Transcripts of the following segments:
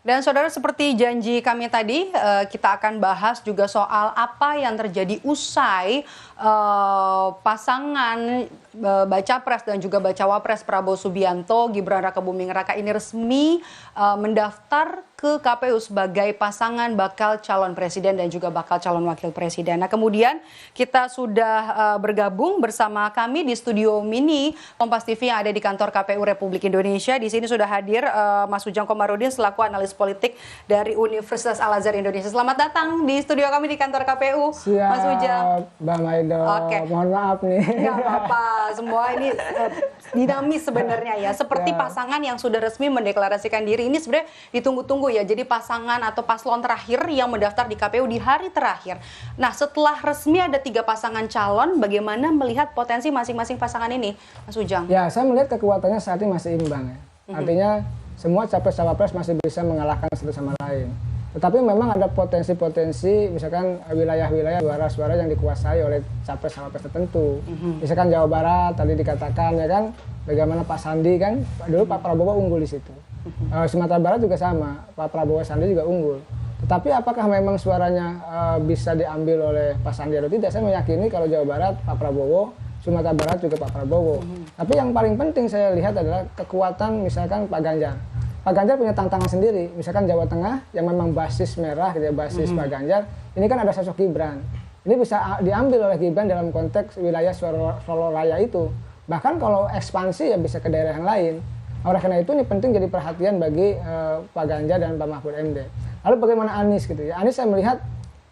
Dan saudara, seperti janji kami tadi, kita akan bahas juga soal apa yang terjadi usai pasangan baca pres dan juga bacawa pres Prabowo Subianto, Gibran Rakabuming Raka ini resmi mendaftar ke KPU sebagai pasangan bakal calon presiden dan juga bakal calon wakil presiden. Nah, kemudian kita sudah bergabung bersama kami di studio mini Kompas TV yang ada di kantor KPU Republik Indonesia. Di sini sudah hadir Mas Ujang Komarudin selaku analis politik dari Universitas Al-Azhar Indonesia. Selamat datang di studio kami di kantor KPU. Siap, Mas Ujang. Mbak Maido. Oke. Mohon maaf nih. Nggak apa-apa, semua ini dinamis sebenarnya ya. Seperti pasangan yang sudah resmi mendeklarasikan diri ini sebenarnya ditunggu-tunggu ya. Jadi pasangan atau paslon terakhir yang mendaftar di KPU di hari terakhir. Nah, setelah resmi ada 3 pasangan calon, bagaimana melihat potensi masing-masing pasangan ini, Mas Ujang? Ya, saya melihat kekuatannya saat ini masih imbang ya. Artinya semua capres-cawapres masih bisa mengalahkan satu sama lain. Tetapi memang ada potensi-potensi, misalkan wilayah-wilayah suara-suara yang dikuasai oleh capres-cawapres tertentu. Misalkan Jawa Barat tadi dikatakan ya kan, bagaimana Pak Sandi kan, dulu Pak Prabowo unggul di situ. Sumatera Barat juga sama, Pak Prabowo Sandi juga unggul. Tetapi apakah memang suaranya bisa diambil oleh Pak Sandi atau tidak? Saya meyakini kalau Jawa Barat Pak Prabowo, Sumatera Barat juga Pak Prabowo. Tapi yang paling penting saya lihat adalah kekuatan misalkan Pak Ganjar. Pak Ganjar punya tantangan sendiri, misalkan Jawa Tengah yang memang basis merah, gitu ya, basis Pak Ganjar, ini kan ada sosok Gibran. Ini bisa diambil oleh Gibran dalam konteks wilayah Solo Raya itu. Bahkan kalau ekspansi ya bisa ke daerah yang lain. Oleh karena itu ini penting jadi perhatian bagi Pak Ganjar dan Pak Mahfud MD. Lalu bagaimana Anies gitu ya? Anies saya melihat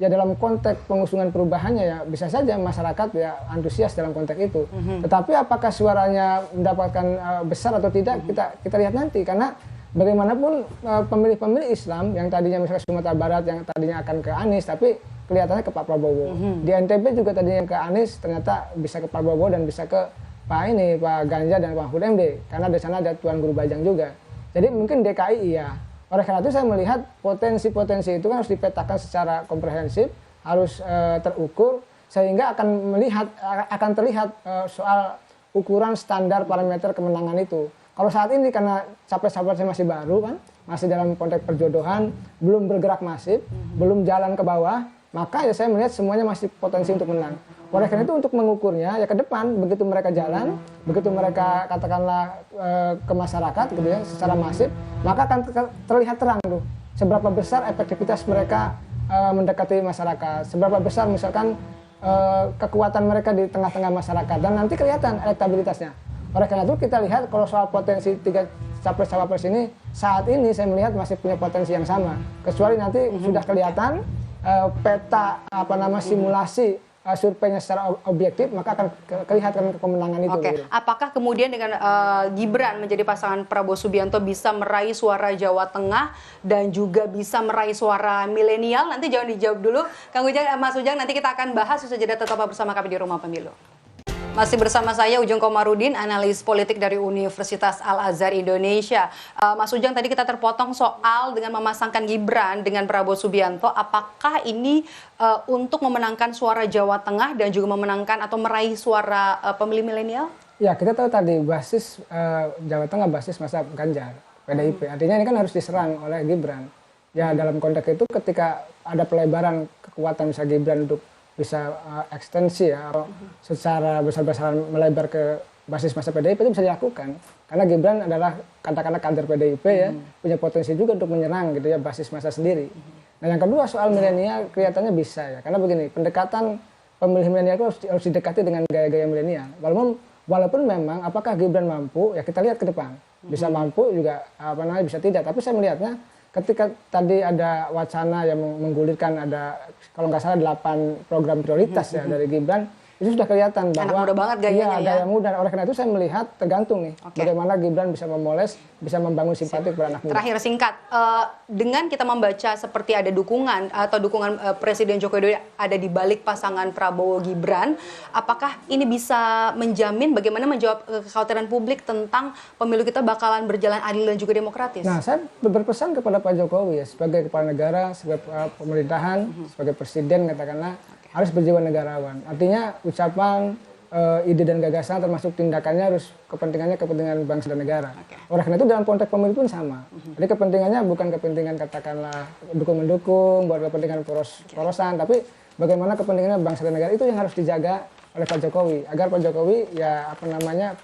ya dalam konteks pengusungan perubahannya ya bisa saja masyarakat ya antusias dalam konteks itu. Tetapi apakah suaranya mendapatkan besar atau tidak kita lihat nanti karena bagaimanapun pemilih-pemilih Islam yang tadinya misalnya Sumatera Barat yang tadinya akan ke Anies tapi kelihatannya ke Pak Prabowo. Di NTB juga tadinya ke Anies ternyata bisa ke Pak Prabowo dan bisa ke Pak Ganjar dan Pak Mahfud MD karena di sana ada Tuan Guru Bajang juga. Jadi mungkin DKI iya. Oleh karena itu saya melihat potensi-potensi itu kan harus dipetakan secara komprehensif, harus terukur sehingga akan terlihat soal ukuran standar parameter kemenangan itu. Kalau saat ini karena capres-capresnya masih baru kan, masih dalam konteks perjodohan, belum bergerak masif, belum jalan ke bawah, maka ya saya melihat semuanya masih potensi untuk menang. Oleh karena itu untuk mengukurnya ya ke depan begitu mereka jalan, begitu mereka katakanlah ke masyarakat gitu ya secara masif, maka akan terlihat terang tuh seberapa besar efektivitas mereka mendekati masyarakat, seberapa besar misalkan kekuatan mereka di tengah-tengah masyarakat dan nanti kelihatan elektabilitasnya. Oleh karena itu kita lihat kalau soal potensi 3 capres-cawapres ini saat ini saya melihat masih punya potensi yang sama. Kecuali nanti sudah kelihatan peta simulasi surveinya secara objektif maka akan kelihatan kemenangan itu. Oke. Apakah kemudian dengan Gibran menjadi pasangan Prabowo Subianto bisa meraih suara Jawa Tengah dan juga bisa meraih suara milenial? Nanti jangan dijawab dulu, Kang Ujang, Mas Ujang. Nanti kita akan bahas usai jeda, tetap bersama kami di Rumah Pemilu. Masih bersama saya Ujang Komarudin, analis politik dari Universitas Al-Azhar Indonesia. Mas Ujang, tadi kita terpotong soal dengan memasangkan Gibran dengan Prabowo Subianto. Apakah ini untuk memenangkan suara Jawa Tengah dan juga memenangkan atau meraih suara pemilih milenial? Ya, kita tahu tadi basis Jawa Tengah basis masa Ganjar, PDIP. Artinya ini kan harus diserang oleh Gibran. Ya, dalam konteks itu ketika ada pelebaran kekuatan misalnya Gibran untuk bisa ekstensi ya, secara besar-besaran melebar ke basis masa PDIP itu bisa dilakukan. Karena Gibran adalah katakanlah kader PDIP ya, punya potensi juga untuk menyerang gitu ya basis masa sendiri. Nah yang kedua soal milenial kelihatannya bisa ya, karena begini pendekatan pemilih milenial itu harus didekati dengan gaya-gaya milenial. Walaupun memang apakah Gibran mampu ya kita lihat ke depan. Bisa mampu juga bisa tidak. Tapi saya melihatnya ketika tadi ada wacana yang menggulirkan ada kalau nggak salah 8 program prioritas ya dari Gibran, itu sudah kelihatan bahwa anak muda banget gayanya gaya muda. Oleh karena itu saya melihat tergantung nih bagaimana Gibran bisa memoles, bisa membangun simpati kepada anak muda. Terakhir singkat, dengan kita membaca seperti ada dukungan atau dukungan Presiden Joko Widodo ada di balik pasangan Prabowo Gibran, apakah ini bisa menjamin bagaimana menjawab kekhawatiran publik tentang pemilu kita bakalan berjalan adil dan juga demokratis? Nah, saya berpesan kepada Pak Jokowi ya sebagai kepala negara, sebagai pemerintahan, sebagai presiden katakanlah harus berjiwa negarawan. Artinya ucapan ide dan gagasan termasuk tindakannya harus kepentingan bangsa dan negara. Oke. Oleh karena itu dalam konteks pemilu pun sama. Jadi kepentingannya bukan kepentingan katakanlah dukung-mendukung buat kepentingan porosan, tapi bagaimana kepentingannya bangsa dan negara itu yang harus dijaga oleh Pak Jokowi agar Pak Jokowi ya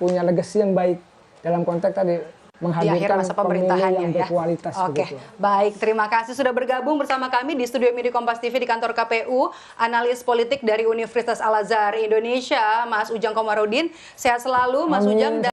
punya legacy yang baik dalam konteks tadi Di akhir menghadirkan masa pemilu pemerintahannya yang ya. berkualitas. Oke, begitu. baik. Terima kasih sudah bergabung bersama kami di Studio Midi Kompas TV di kantor KPU, analis politik dari Universitas Al Azhar Indonesia, Mas Ujang Komarudin. Sehat selalu, Mas Amin. Ujang.